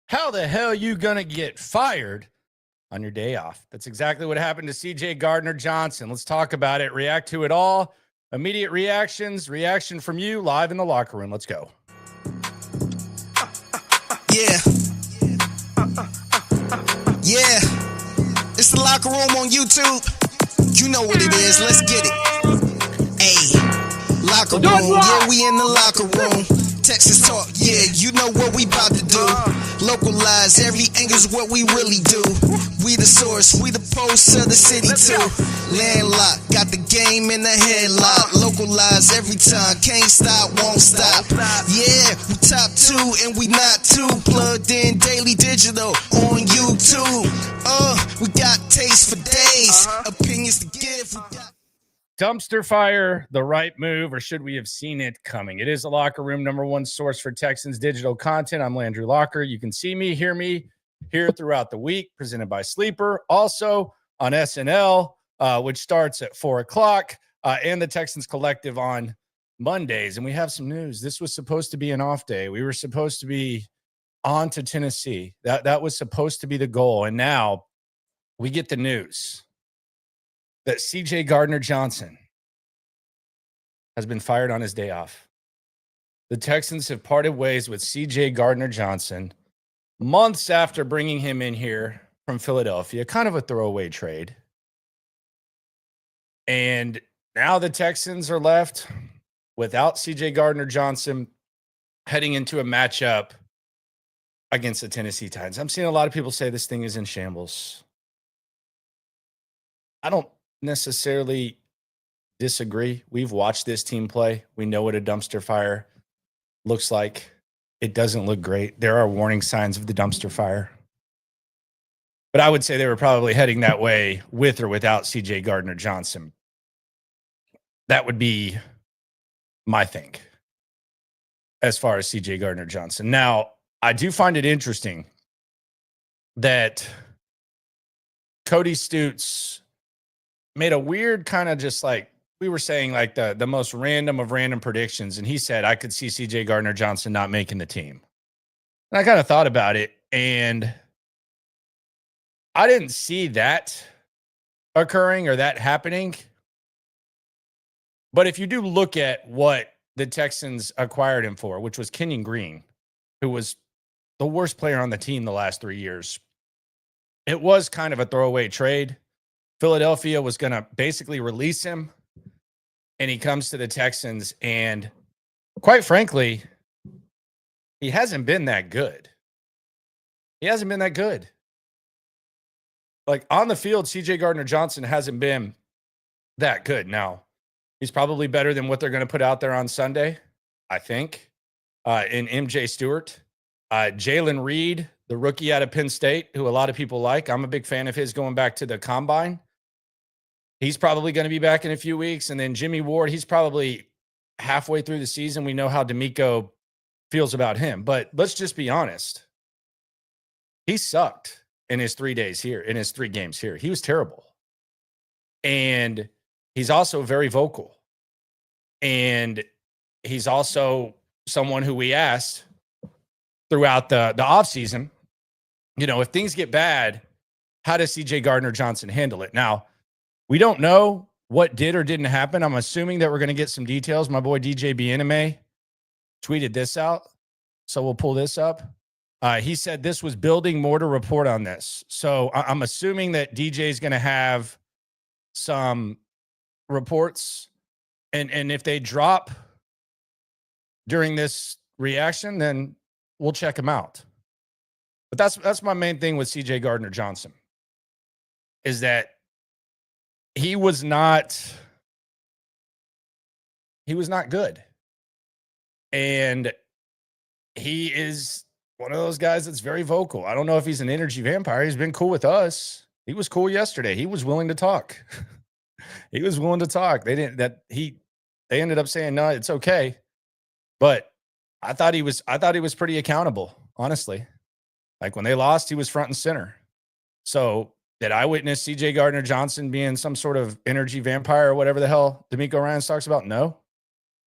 How the hell you gonna get fired on your day off? That's exactly what happened to CJ Gardner-Johnson. Let's talk about it. React to it all. Immediate reactions. Reaction from you live in the locker room. Let's go. Yeah. Yeah. It's the locker room on YouTube. You know what it is. Let's get it. Ayy. Locker room. Yeah, we in the locker room. Texas talk. Yeah, you know what we about to do. Localize every angle's what we really do. We the source. We the pulse of the city too. Landlocked. Got the game in the headlock. Localize every time. Can't stop, won't stop. Yeah, we top two and we not too. Plugged in daily digital on YouTube. We got taste for days. Opinions to give. We got Dumpster fire, the right move, or should we have seen it coming? It is the locker room, number one source for Texans digital content. I'm Landry Locker. You can see me, hear me here throughout the week, presented by Sleeper. Also on SNL, which starts at 4 o'clock, and the Texans Collective on Mondays. And we have some news. This was supposed to be an off day. We were supposed to be on to Tennessee. That was supposed to be the goal. And now we get the news that CJ Gardner-Johnson has been fired on his day off. The Texans have parted ways with CJ Gardner-Johnson months after bringing him in here from Philadelphia, kind of a throwaway trade. And now the Texans are left without CJ Gardner-Johnson heading into a matchup against the Tennessee Titans. I'm seeing a lot of people say this thing is in shambles. I don't necessarily disagree. We've watched this team play. We know what a dumpster fire looks like. It doesn't look great. There are warning signs of the dumpster fire. But I would say they were probably heading that way with or without CJ Gardner-Johnson. That would be my thing as far as CJ Gardner-Johnson. Now, I do find it interesting that Cody Stoots made a weird kind of just like we were saying, like the most random of random predictions. And he said, I could see CJ Gardner-Johnson not making the team. And I kind of thought about it, and I didn't see that occurring or that happening. But if you do look at what the Texans acquired him for, which was Kenyon Green, who was the worst player on the team the last 3 years, it was kind of a throwaway trade. Philadelphia was going to basically release him, and he comes to the Texans, and quite frankly, he hasn't been that good. He hasn't been that good. Like on the field, CJ Gardner-Johnson hasn't been that good. Now, he's probably better than what they're going to put out there on Sunday, I think, in MJ Stewart. Jalen Reed, the rookie out of Penn State, who a lot of people like. I'm a big fan of his going back to the combine. He's probably going to be back in a few weeks. And then Jimmy Ward, he's probably halfway through the season. We know how D'Amico feels about him. But let's just be honest. He sucked in his 3 days here, in his 3 games here. He was terrible. And he's also very vocal. And he's also someone who we asked throughout the offseason, you know, if things get bad, how does CJ Gardner-Johnson handle it? Now, we don't know what did or didn't happen. I'm assuming that we're going to get some details. My boy DJ Bieneme tweeted this out, so we'll pull this up. He said this was building more to report on this. So I'm assuming that DJ is going to have some reports, and if they drop during this reaction, then we'll check them out. But that's my main thing with CJ Gardner-Johnson, is that he was not good. And he is one of those guys that's very vocal. I don't know if he's an energy vampire. He's been cool with us. He was cool yesterday. He was willing to talk. He was willing to talk. They ended up saying, no, it's okay. But I thought he was pretty accountable, honestly. Like when they lost, he was front and center. So did I witness CJ Gardner-Johnson being some sort of energy vampire or whatever the hell D'Amico Ryans talks about? No.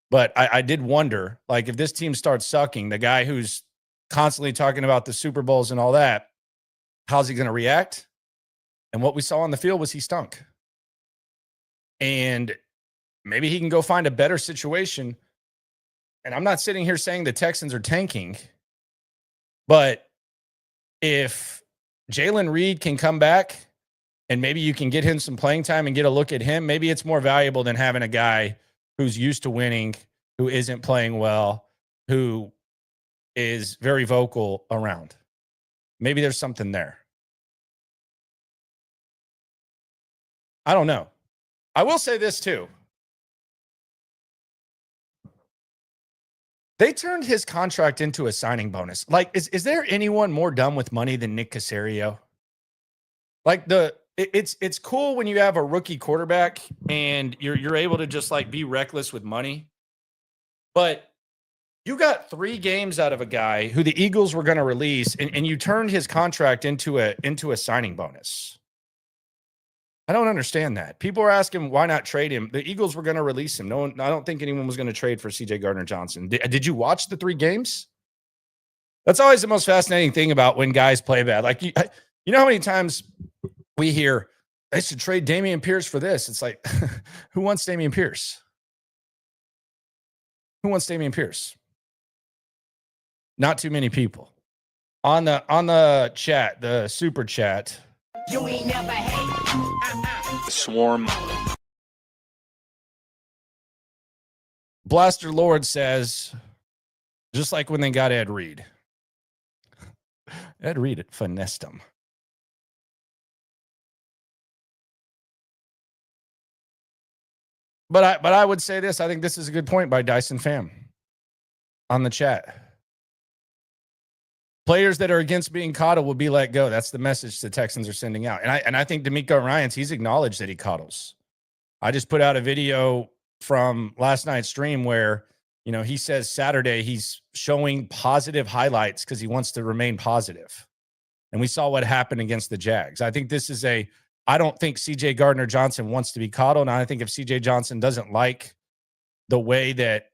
But I did wonder, like, if this team starts sucking, the guy who's constantly talking about the Super Bowls and all that. How's he going to react? And what we saw on the field was he stunk. And maybe he can go find a better situation. And I'm not sitting here saying the Texans are tanking, but if Jalen Reed can come back and maybe you can get him some playing time and get a look at him, maybe it's more valuable than having a guy who's used to winning, who isn't playing well, who is very vocal around. Maybe there's something there. I don't know. I will say this too. They turned his contract into a signing bonus. Like, is there anyone more dumb with money than Nick Caserio? Like it's cool when you have a rookie quarterback and you're able to just like be reckless with money. But you got 3 games out of a guy who the Eagles were going to release, and you turned his contract into a signing bonus. I don't understand that. People are asking why not trade him. The Eagles were going to release him. I don't think anyone was going to trade for CJ Gardner-Johnson. Did you watch the 3 games? That's always the most fascinating thing about when guys play bad. Like, you know how many times we hear they should trade Dameon Pierce for this? It's like, who wants Dameon Pierce? Who wants Dameon Pierce? Not too many people. On the chat, the super chat. You ain't never hate. Swarm. Blaster Lord says, just like when they got Ed Reed. Ed Reed finessed him. But I would say this. I think this is a good point by Dyson Pham on the chat. Players that are against being coddled will be let go. That's the message the Texans are sending out. And I think DeMeco Ryans, he's acknowledged that he coddles. I just put out a video from last night's stream where, you know, he says Saturday he's showing positive highlights because he wants to remain positive. And we saw what happened against the Jags. I think this is I don't think CJ Gardner-Johnson wants to be coddled. And I think if CJ Johnson doesn't like the way that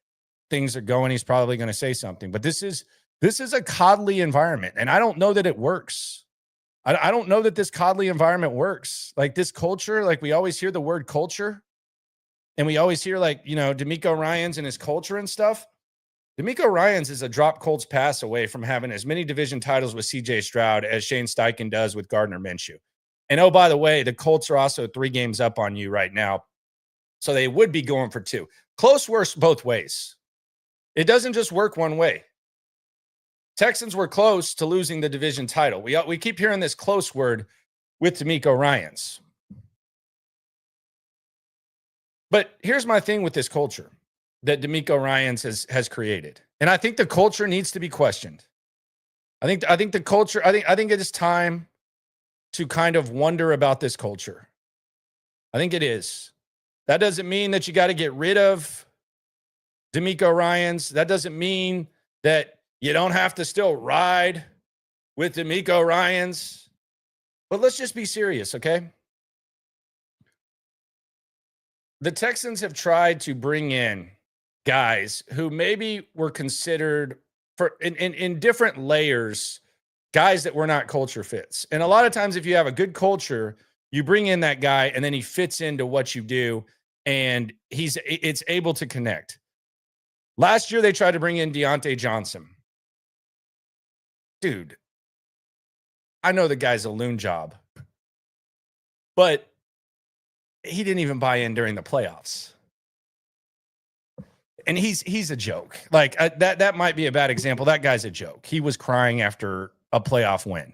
things are going, he's probably going to say something. But this is a coddly environment, and I don't know that it works. I don't know that this coddly environment works. Like this culture, like we always hear the word culture, and we always hear like, you know, DeMeco Ryans and his culture and stuff. DeMeco Ryans is a drop Colts pass away from having as many division titles with C.J. Stroud as Shane Steichen does with Gardner Minshew. And oh, by the way, the Colts are also 3 games up on you right now, so they would be going for 2. Close works both ways. It doesn't just work one way. Texans were close to losing the division title. We keep hearing this close word with DeMeco Ryans. But here's my thing with this culture that DeMeco Ryans has created. And I think the culture needs to be questioned. I think the culture, I think it is time to kind of wonder about this culture. I think it is. That doesn't mean that you got to get rid of DeMeco Ryans. That doesn't mean that you don't have to still ride with DeMeco Ryans. But let's just be serious, okay? The Texans have tried to bring in guys who maybe were considered for in different layers, guys that were not culture fits. And a lot of times if you have a good culture, you bring in that guy and then he fits into what you do and it's able to connect. Last year they tried to bring in Deontay Johnson. Dude, I know the guy's a loon job, but he didn't even buy in during the playoffs. And he's a joke. Like that might be a bad example. That guy's a joke. He was crying after a playoff win.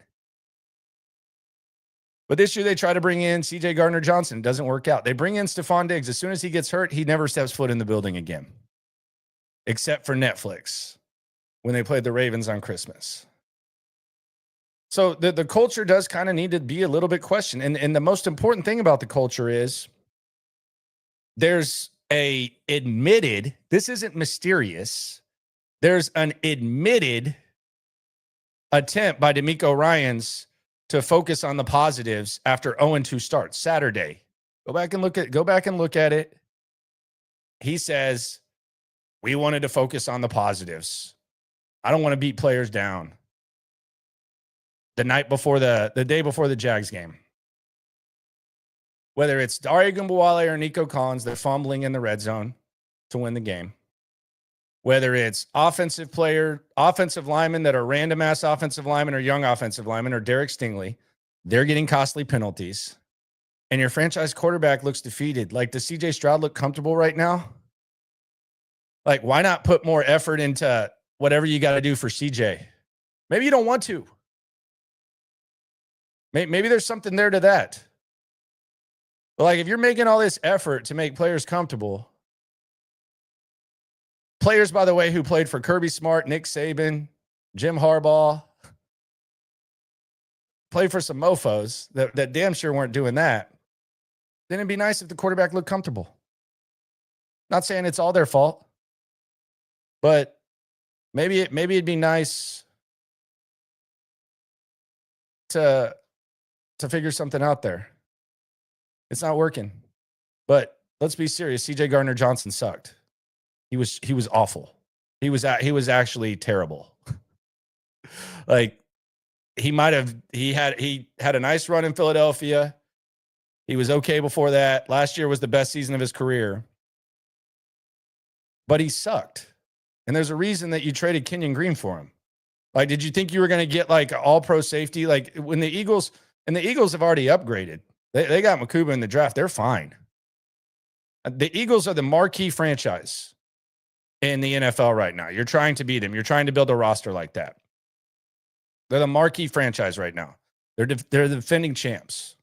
But this year they try to bring in CJ Gardner-Johnson. It doesn't work out. They bring in Stephon Diggs. As soon as he gets hurt, he never steps foot in the building again, except for Netflix when they played the Ravens on Christmas. So the culture does kind of need to be a little bit questioned. And the most important thing about the culture is there's a admitted, this isn't mysterious, there's an admitted attempt by DeMeco Ryans to focus on the positives after 0-2 starts Saturday. Go back and look at it. He says, we wanted to focus on the positives I don't want to beat players down the day before the Jags game. Whether it's Dare Ogunbowale or Nico Collins, they're fumbling in the red zone to win the game. Whether it's offensive linemen that are random ass offensive linemen or young offensive linemen or Derek Stingley, they're getting costly penalties. And your franchise quarterback looks defeated. Like, does CJ Stroud look comfortable right now? Like, why not put more effort into whatever you got to do for CJ? Maybe you don't want to. Maybe there's something there to that. But like, if you're making all this effort to make players comfortable, players, by the way, who played for Kirby Smart, Nick Saban, Jim Harbaugh, played for some mofos that damn sure weren't doing that, then it'd be nice if the quarterback looked comfortable. Not saying it's all their fault, but maybe it'd be nice to figure something out there. It's not working. But let's be serious. CJ Gardner-Johnson sucked. He was awful. He was actually terrible. Like, he had a nice run in Philadelphia. He was okay before that. Last year was the best season of his career. But he sucked. And there's a reason that you traded Kenyon Green for him. Like, did you think you were going to get like all-pro safety? Like, when the Eagles have already upgraded. They got Makuba in the draft. They're fine. The Eagles are the marquee franchise in the NFL right now. You're trying to beat them. You're trying to build a roster like that. They're the marquee franchise right now. They're the defending champs.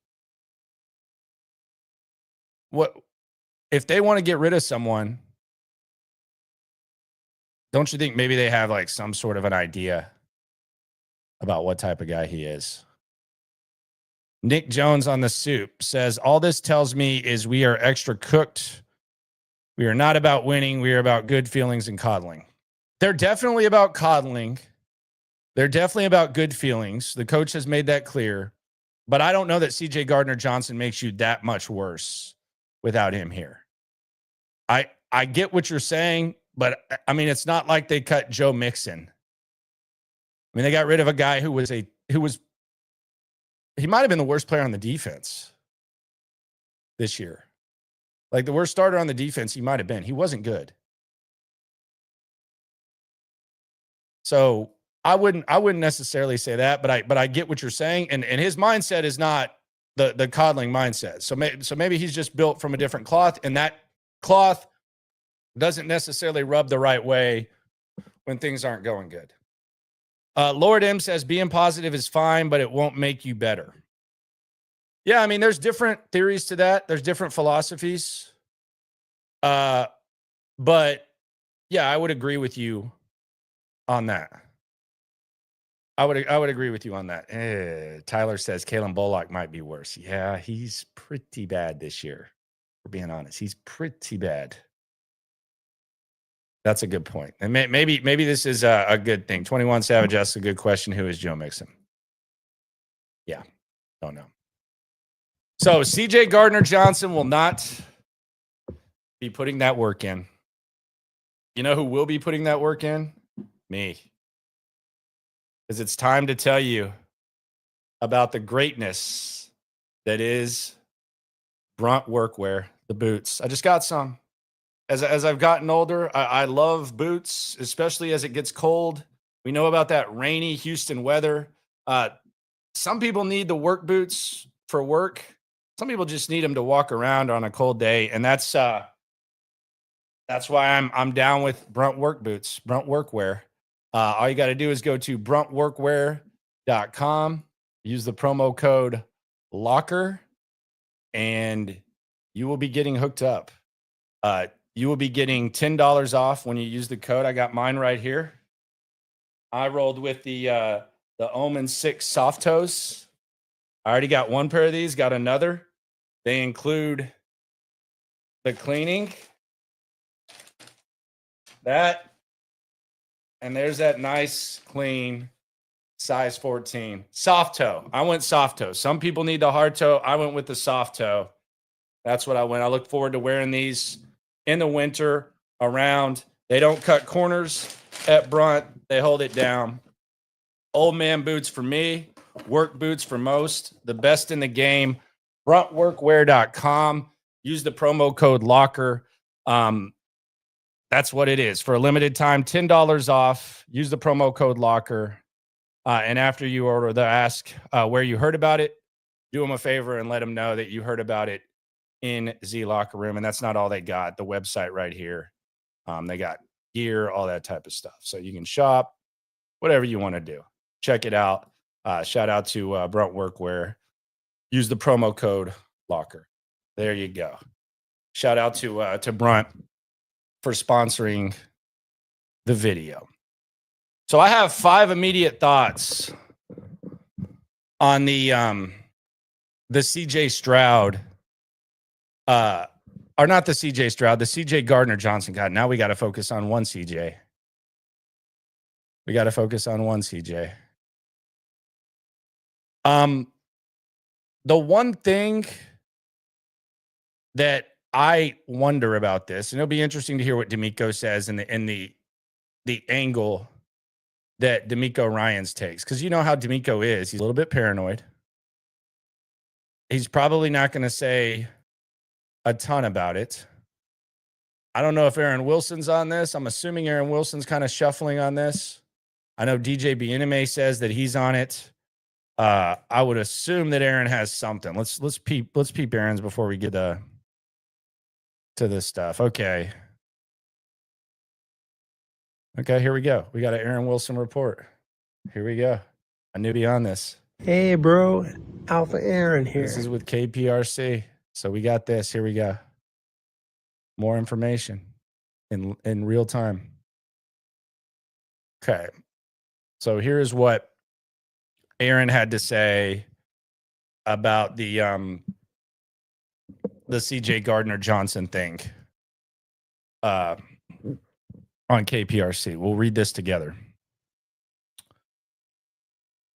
What if they want to get rid of someone? Don't you think maybe they have like some sort of an idea about what type of guy he is? Nick Jones on the soup says, all this tells me is we are extra cooked. We are not about winning. We are about good feelings and coddling. They're definitely about coddling. They're definitely about good feelings. The coach has made that clear. But I don't know that CJ Gardner-Johnson makes you that much worse without him here. I get what you're saying, but I mean, it's not like they cut Joe Mixon. I mean, they got rid of a guy who was he might have been the worst player on the defense this year. Like, the worst starter on the defense he might have been. He wasn't good. So I wouldn't necessarily say that, but I get what you're saying. And his mindset is not the coddling mindset. So maybe he's just built from a different cloth, and that cloth doesn't necessarily rub the right way when things aren't going good. Lord M says being positive is fine, but it won't make you better. Yeah, I mean, there's different theories to that. There's different philosophies. But yeah, I would agree with you on that. I would agree with you on that. Tyler says Kalen Bullock might be worse. Yeah, he's pretty bad this year. For being honest, he's pretty bad. That's a good point. And maybe this is a good thing. 21 Savage asks a good question. Who is Joe Mixon? Yeah, don't know. So CJ Gardner-Johnson will not be putting that work in. You know who will be putting that work in? Me. Because it's time to tell you about the greatness that is Brunt Workwear, the boots. I just got some. As I've gotten older, I love boots, especially as it gets cold. We know about that rainy Houston weather. Some people need the work boots for work. Some people just need them to walk around on a cold day, and that's why I'm down with Brunt Work Boots, Brunt Workwear. All you got to do is go to bruntworkwear.com, use the promo code LOCKER, and you will be getting hooked up. You will be getting $10 off when you use the code. I got mine right here. I rolled with the Omen 6 soft toes. I already got one pair of these, got another. They include the cleaning, that, and there's that nice, clean size 14. Soft toe. I went soft toe. Some people need the hard toe. I went with the soft toe. That's what I went. I look forward to wearing these in the winter around. They don't cut corners. at Brunt. They hold it down. Old man boots for me, work boots for most, the best in the game. Bruntworkwear.com. Use the promo code LOCKER. That's what it is. For a limited time, $10 off. Use the promo code LOCKER. And after you order, they'll ask where you heard about it. Do them a favor and let them know that you heard about it in Z Locker Room. And that's not all they got. The website right here. They got gear, all that type of stuff. So you can shop, whatever you want to do. Check it out. Shout out to Brunt Workwear. Use the promo code LOCKER. There you go. Shout out to Brunt for sponsoring the video. So I have 5 immediate thoughts on the CJ Stroud, or not the CJ Stroud, the CJ Gardner-Johnson. God, now we got to focus on one CJ. We got to focus on one CJ. The one thing that I wonder about this, and it'll be interesting to hear what D'Amico says in the angle that D'Amico Ryans takes, because you know how D'Amico is. He's a little bit paranoid. He's probably not going to say a ton about it. I don't know if Aaron Wilson's on this. I'm assuming Aaron Wilson's kind of shuffling on this. I know DJ Bieneme says that he's on it. I would assume that Aaron has something. Let's peep Aaron's before we get to this stuff. Okay, here we go. We got an Aaron Wilson report. Here we go. A newbie on this. Hey, bro. Alpha Aaron here. This is with KPRC. So we got this. Here we go. More information in real time. Okay. So here's what Aaron had to say about the CJ Gardner-Johnson thing on KPRC. We'll read this together.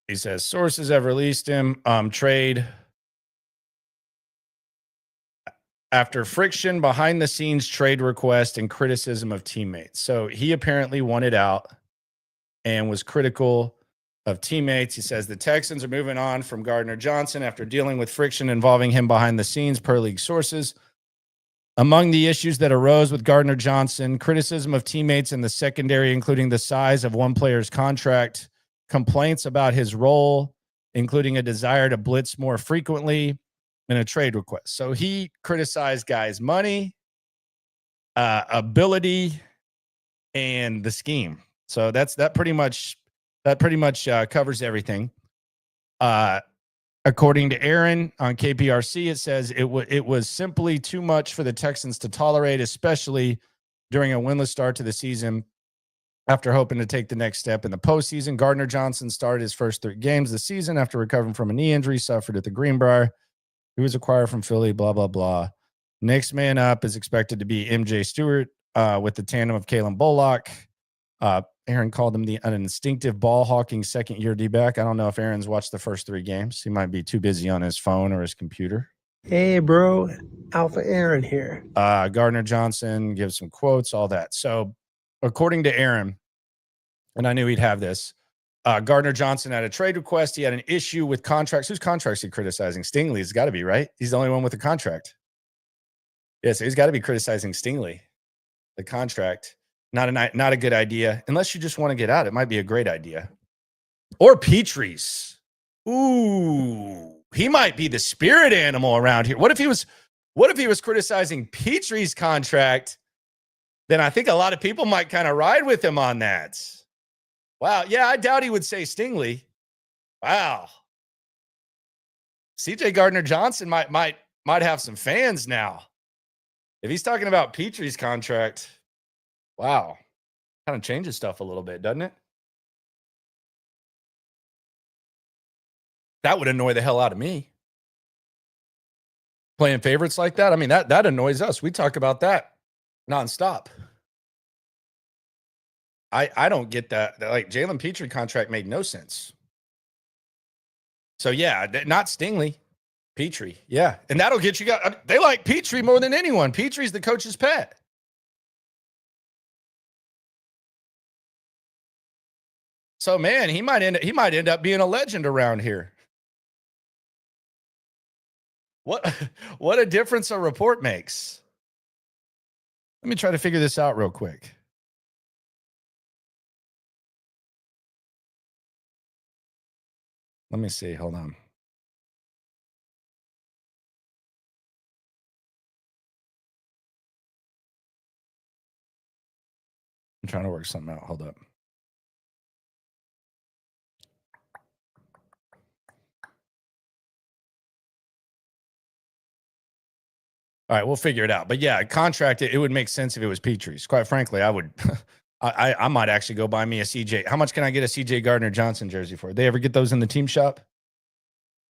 He says, sources have released him trade after friction, behind the scenes trade request, and criticism of teammates. So he apparently wanted out and was critical of teammates. He says the Texans are moving on from Gardner-Johnson after dealing with friction involving him behind the scenes, per league sources. Among the issues that arose with Gardner-Johnson, criticism of teammates in the secondary, including the size of one player's contract, complaints about his role, including a desire to blitz more frequently, and a trade request. So he criticized guys' money, ability, and the scheme. So that pretty much covers everything. According to Aaron on KPRC, it says it was simply too much for the Texans to tolerate, especially during a winless start to the season. After hoping to take the next step in the postseason, Gardner-Johnson started his first 3 games of the season after recovering from a knee injury suffered at the Greenbrier. He was acquired from Philly, blah, blah, blah. Next man up is expected to be MJ Stewart with the tandem of Kalen Bullock. Aaron called him an instinctive ball-hawking second-year D-back. I don't know if Aaron's watched the first 3 games. He might be too busy on his phone or his computer. Hey, bro. Alpha Aaron here. Gardner-Johnson gives some quotes, all that. So according to Aaron, and I knew he'd have this, Gardner-Johnson had a trade request. He had an issue with contracts. Whose contracts is he criticizing? Stingley's got to be, right? He's the only one with a contract. Yeah, so he's got to be criticizing Stingley, the contract. Not a good idea. Unless you just want to get out, it might be a great idea. Or Petrie's. Ooh, he might be the spirit animal around here. What if he was criticizing Petrie's contract? Then I think a lot of people might kind of ride with him on that. Wow. Yeah, I doubt he would say Stingley. Wow. CJ Gardner-Johnson might have some fans now. If he's talking about Petrie's contract, wow. Kind of changes stuff a little bit, doesn't it? That would annoy the hell out of me. Playing favorites like that. I mean, that annoys us. We talk about that nonstop. I don't get that. Like, Jalen Petrie contract made no sense. So yeah, not Stingley, Petrie. Yeah. And that'll get you guys. They like Petrie more than anyone. Petrie's the coach's pet. So man, he might end up being a legend around here. What a difference a report makes. Let me try to figure this out real quick. Let me see. Hold on. I'm trying to work something out. Hold up. All right, we'll figure it out. But yeah, contract it would make sense if it was Petrie's. Quite frankly, I would. I might actually go buy me a CJ. How much can I get a CJ Gardner-Johnson jersey for? They ever get those in the team shop?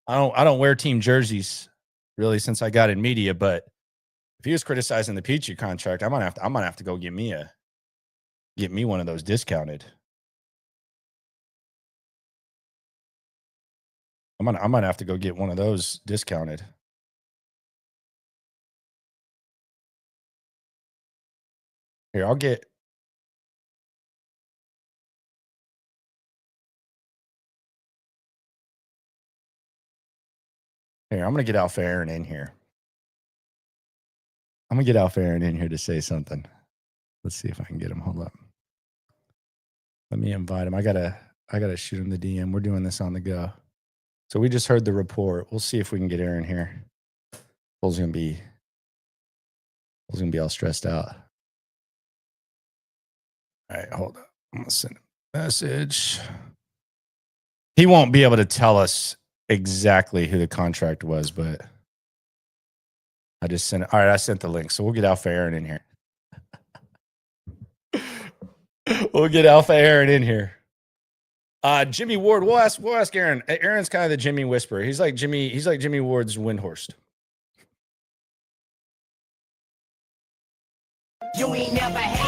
I don't wear team jerseys really since I got in media. But if he was criticizing the Petrie contract, I might have to go get me one of those discounted. I might have to go get one of those discounted. Here, I'll get. Here, I'm going to get Alpha Aaron in here. I'm going to get Alpha Aaron in here to say something. Let's see if I can get him. Hold up. Let me invite him. I gotta shoot him the DM. We're doing this on the go. So we just heard the report. We'll see if we can get Aaron here. Bull's gonna be all stressed out. All right, hold up. I'm gonna send a message. He won't be able to tell us exactly who the contract was, but I just sent it. All right, I sent the link. So we'll get Alpha Aaron in here. We'll get Alpha Aaron in here. Jimmy Ward. We'll ask Aaron. Aaron's kind of the Jimmy whisperer. He's like Jimmy Ward's Windhorst. You ain't never hate.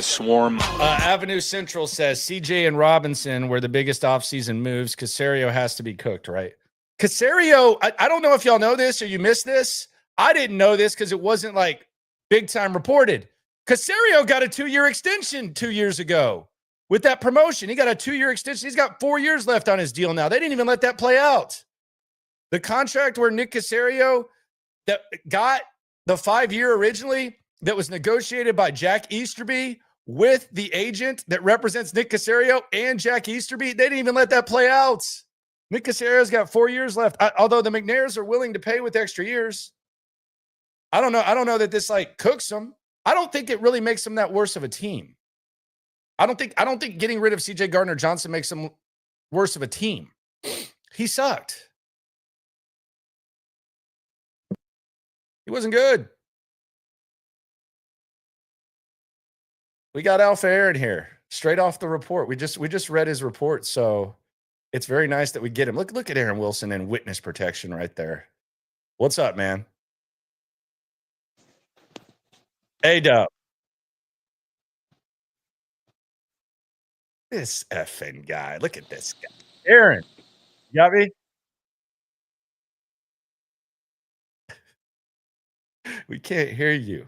Swarm. Avenue Central says CJ and Robinson were the biggest offseason moves. Caserio has to be cooked, right? Caserio, I don't know if y'all know this or you missed this. I didn't know this because it wasn't like big time reported. Caserio got a 2-year extension 2 years ago with that promotion. He got a 2-year extension. He's got 4 years left on his deal now. They didn't even let that play out. The contract where Nick Caserio that got the 5-year originally that was negotiated by Jack Easterby with the agent that represents Nick Caserio and Jack Easterby, they didn't even let that play out. Nick Caserio's got 4 years left. Although the McNairs are willing to pay with extra years. I don't know that this like cooks them. I don't think it really makes them that worse of a team. I don't think getting rid of CJ Gardner-Johnson makes them worse of a team. He sucked. He wasn't good. We got Alpha Aaron here, straight off the report. We just read his report, so it's very nice that we get him. Look at Aaron Wilson in witness protection right there. What's up, man? Hey, Dub. This effing guy. Look at this guy. Aaron, you got me? We can't hear you.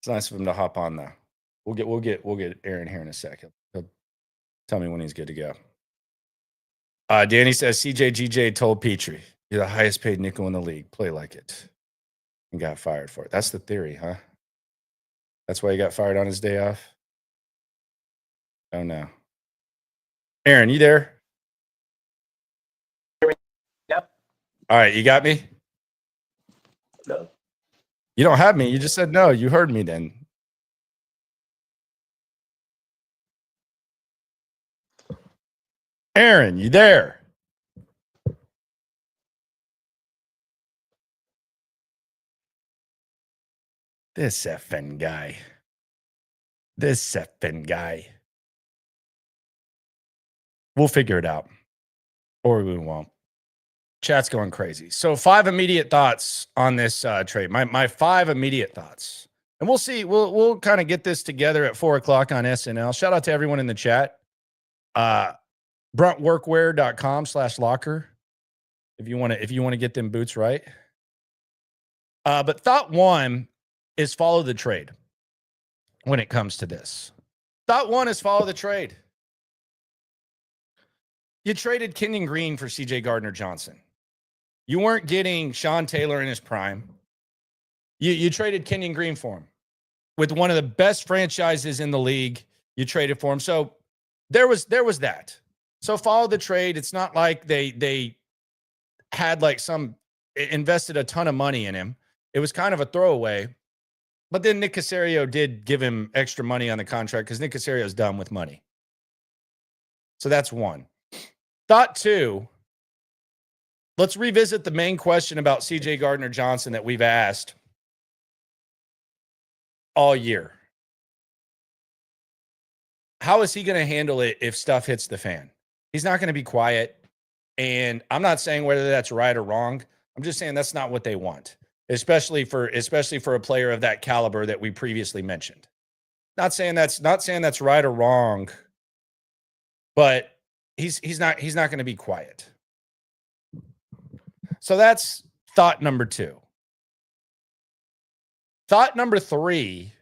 It's nice of him to hop on though. We'll get Aaron here in a second. He'll tell me when he's good to go. Danny says CJGJ told Petrie, "You're the highest paid nickel in the league. Play like it." And got fired for it. That's the theory, huh? That's why he got fired on his day off? Oh no. Aaron, you there? Yep. All right, you got me? No. You don't have me. You just said no. You heard me then. Aaron, you there? This effing guy. We'll figure it out. Or we won't. Chat's going crazy. So 5 immediate thoughts on this trade. My 5 immediate thoughts. And we'll see. We'll kind of get this together at 4 o'clock on SNL. Shout out to everyone in the chat. Bruntworkwear.com/locker. If you want to get them boots right. But thought 1 is follow the trade when it comes to this. Thought one is follow the trade. You traded Kenyon Green for CJ Gardner-Johnson. You weren't getting Sean Taylor in his prime. You traded Kenyon Green for him with one of the best franchises in the league. You traded for him. So there was that. So follow the trade. It's not like they had like invested a ton of money in him. It was kind of a throwaway. But then Nick Caserio did give him extra money on the contract because Nick Caserio's done with money. So that's one. Thought two, let's revisit the main question about CJ Gardner-Johnson that we've asked all year. How is he going to handle it if stuff hits the fan? He's not going to be quiet. And I'm not saying whether that's right or wrong. I'm just saying that's not what they want, especially for a player of that caliber that we previously mentioned. Not saying that's right or wrong, but he's not going to be quiet. So that's thought number two. Thought number three,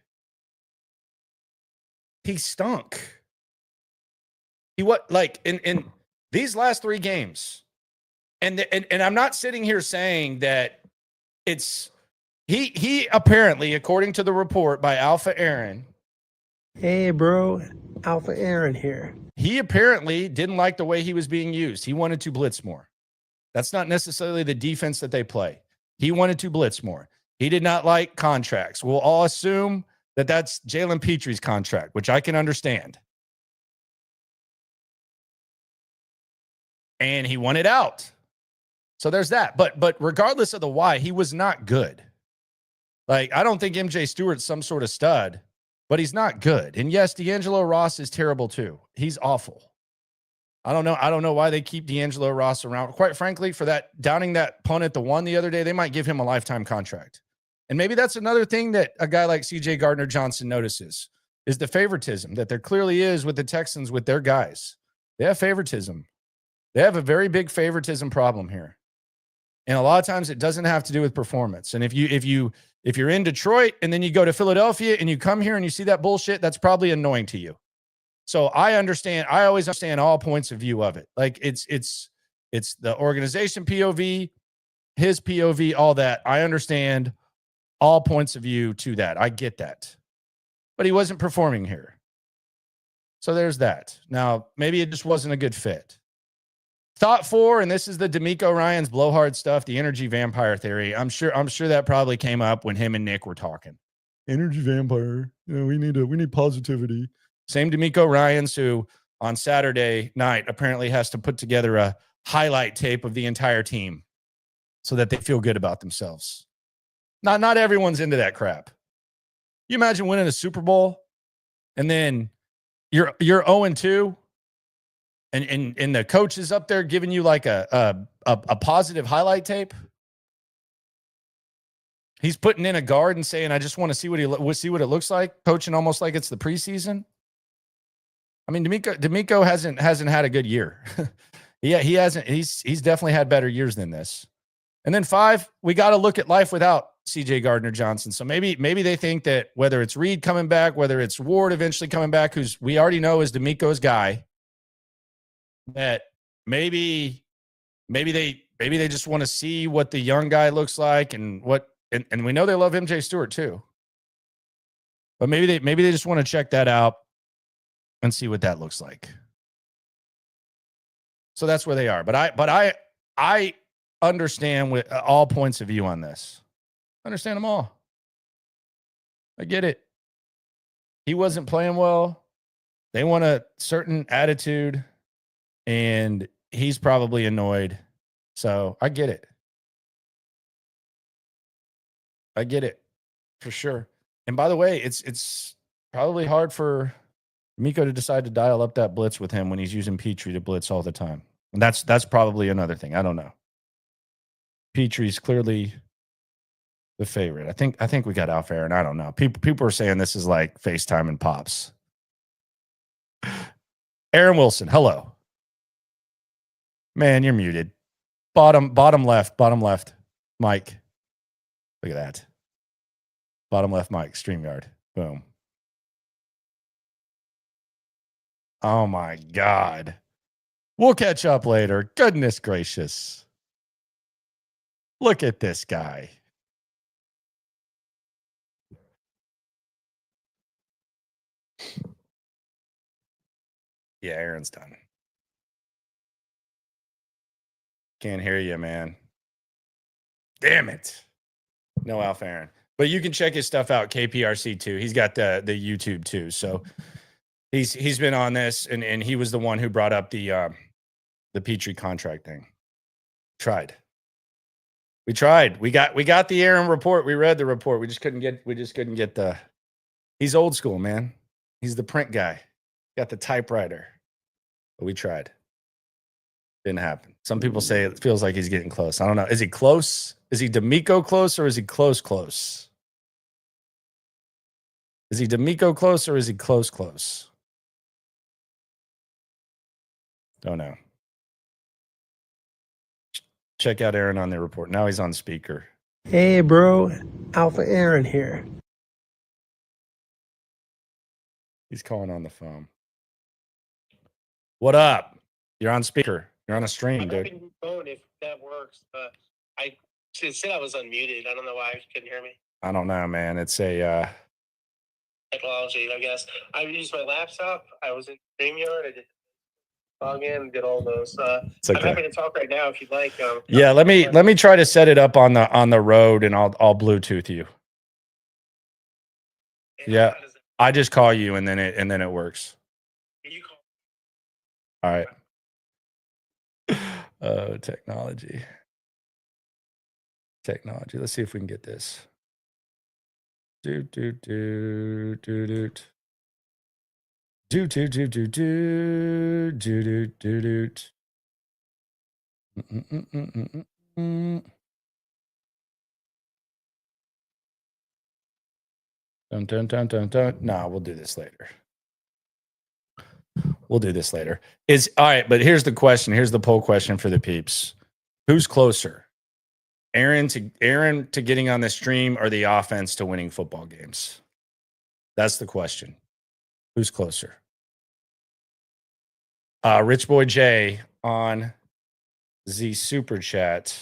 he stunk. In these last three games, and I'm not sitting here saying that it's he apparently, according to the report by Alpha Aaron. Hey, bro. Alpha Aaron here. He apparently didn't like the way he was being used. He wanted to blitz more. That's not necessarily the defense that they play. He wanted to blitz more. He did not like contracts. We'll all assume that that's Jalen Petre's contract, which I can understand. And he wanted out. So there's that. But regardless of the why, he was not good. Like, I don't think MJ Stewart's some sort of stud, but he's not good. And yes, D'Angelo Ross is terrible too. He's awful. I don't know why they keep D'Angelo Ross around. Quite frankly, for that downing that punt at the one the other day, they might give him a lifetime contract. And maybe that's another thing that a guy like CJ Gardner-Johnson notices is the favoritism that there clearly is with the Texans with their guys. They have favoritism. They have a very big favoritism problem here. And a lot of times it doesn't have to do with performance. And if you're in Detroit and then you go to Philadelphia and you come here and you see that bullshit, that's probably annoying to you. So I always understand all points of view of it. Like it's the organization POV, his POV, all that. I understand all points of view to that. I get that. But he wasn't performing here. So there's that. Now, maybe it just wasn't a good fit. Thought four, and this is the D'Amico Ryans blowhard stuff, the energy vampire theory. I'm sure that probably came up when him and Nick were talking. Energy vampire. We need positivity. Same D'Amico Ryans who on Saturday night apparently has to put together a highlight tape of the entire team so that they feel good about themselves. Not everyone's into that crap. You imagine winning a Super Bowl and then you're 0-2 and the coach is up there giving you like a positive highlight tape. He's putting in a guard and saying, "I just want to see what it looks like," coaching almost like it's the preseason. I mean, D'Amico hasn't had a good year. Yeah, he hasn't. He's definitely had better years than this. And then 5, we got to look at life without CJ Gardner-Johnson. So maybe they think that whether it's Reed coming back, whether it's Ward eventually coming back, who's we already know is D'Amico's guy, that maybe they just want to see what the young guy looks like and we know they love MJ Stewart too. But maybe they just want to check that out and see what that looks like. So that's where they are. But I understand with all points of view on this. I understand them all. I get it. He wasn't playing well. They want a certain attitude, and he's probably annoyed. So I get it. I get it for sure. And by the way, it's probably hard for Miko to decide to dial up that blitz with him when he's using Petrie to blitz all the time. And that's probably another thing. I don't know. Petrie's clearly the favorite. I think we got Alpha Aaron. I don't know. People are saying this is like FaceTime and Pops. Aaron Wilson, hello. Man, you're muted. Bottom left, Mike. Look at that. Bottom left, Mike, StreamYard. Boom. Oh my God. We'll catch up later. Goodness gracious. Look at this guy. Yeah, Aaron's done. Can't hear you, man. Damn it. No Alpha Aaron. But you can check his stuff out, KPRC too. He's got the YouTube too. So he's been on this, and he was the one who brought up the Petrie contract thing. We tried. We got the Aaron report. We read the report. We just couldn't get the. He's old school, man. He's the print guy. Got the typewriter. But we tried. Didn't happen. Some people say it feels like he's getting close. I don't know. Is he close? Is he D'Amico close, or is he close? Is he D'Amico close, or is he close? Don't know. Check out Aaron on the report. Now he's on speaker. Hey, bro. Alpha Aaron here. He's calling on the phone. What up? You're on speaker. You're on a stream, dude. I'm phone if that works, but it said I was unmuted. I don't know why you couldn't hear me. I don't know, man. It's a Technology, I guess. I used my laptop. I was in StreamYard. I did log in, did all those. it's okay. I'm happy to talk right now if you'd like. Yeah, let me try to set it up on the road, and I'll Bluetooth you. Yeah. I just call you, and then it works. You call. All right. Oh, technology. Let's see if we can get this. Do. Dun. Nah, we'll do this later. All right, but here's the question. Here's the poll question for the peeps. Who's closer? Aaron to getting on the stream, or the offense to winning football games? That's the question. Who's closer? Rich Boy J on the super chat.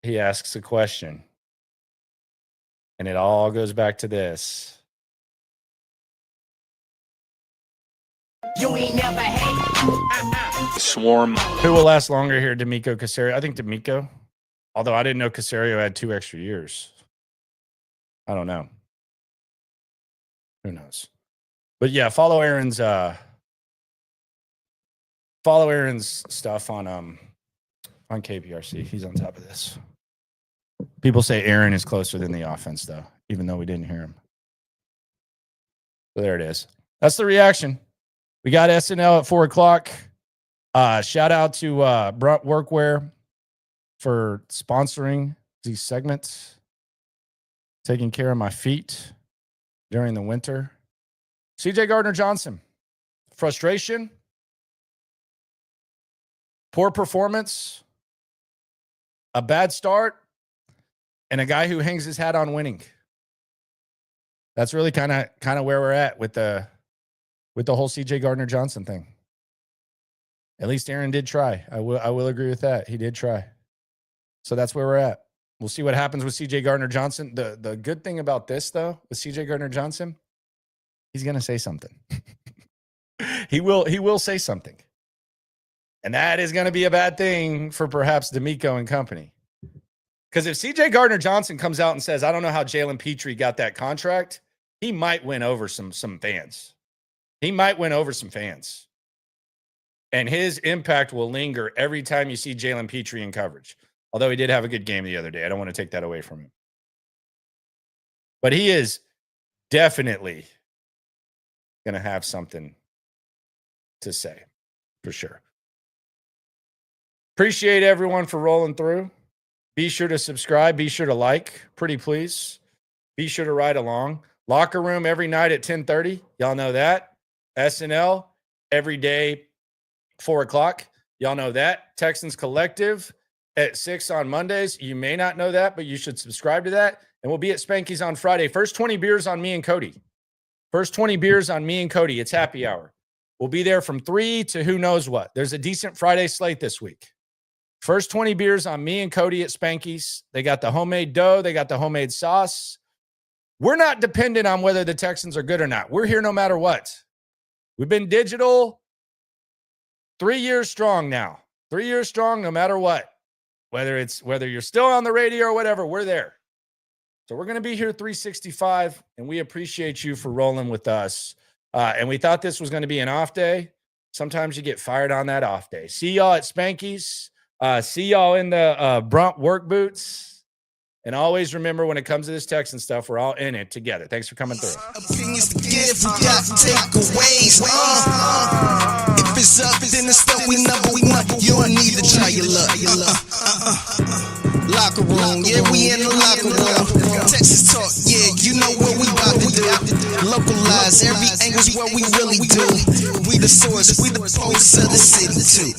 He asks a question. And it all goes back to this. You ain't never hate. Swarm. Who will last longer here, D'Amico, Caserio? I think D'Amico. Although I didn't know Caserio had 2 extra years. I don't know. Who knows? But yeah, follow Aaron's stuff on KPRC. He's on top of this. People say Aaron is closer than the offense, though, even though we didn't hear him. So there it is. That's the reaction. We got SNL at 4:00. Shout out to Brunt Workwear for sponsoring these segments, taking care of my feet during the winter. CJ Gardner-Johnson, frustration, poor performance, a bad start, and a guy who hangs his hat on winning. That's really kind of where we're at with the whole CJ Gardner-Johnson thing. At least Aaron did try. I will agree with that. He did try. So that's where we're at. We'll see what happens with CJ Gardner-Johnson. The good thing about this, though, with CJ Gardner-Johnson, he's going to say something. He will say something. And that is going to be a bad thing for perhaps D'Amico and company. Because if CJ Gardner-Johnson comes out and says, I don't know how Jalen Petrie got that contract, he might win over some fans. And his impact will linger every time you see Jalen Petrie in coverage. Although he did have a good game the other day. I don't want to take that away from him. But he is definitely going to have something to say, for sure. Appreciate everyone for rolling through. Be sure to subscribe. Be sure to like. Pretty please. Be sure to ride along. Locker room every night at 10:30. Y'all know that. SNL every day, 4:00. Y'all know that. Texans Collective at 6 on Mondays. You may not know that, but you should subscribe to that. And we'll be at Spanky's on Friday. First 20 beers on me and Cody. First 20 beers on me and Cody. It's happy hour. We'll be there from 3 to who knows what. There's a decent Friday slate this week. First 20 beers on me and Cody at Spanky's. They got the homemade dough. They got the homemade sauce. We're not dependent on whether the Texans are good or not. We're here no matter what. We've been digital 3 years strong now. 3 years strong no matter what. Whether you're still on the radio or whatever, we're there. So we're going to be here 365, and we appreciate you for rolling with us. And we thought this was going to be an off day. Sometimes you get fired on that off day. See y'all at Spanky's. See y'all in the Brunt work boots. And always remember, when it comes to this Texan stuff, we're all in it together. Thanks for coming through. Opinions to give, we got takeaways. If it's up, then it's stuff we number one. You don't need to try your luck. Locker room, yeah, we in the locker room. Texas talk, yeah, you know what we about to do. Localize every angle's what we really do. We the source, we the pulse of the city too.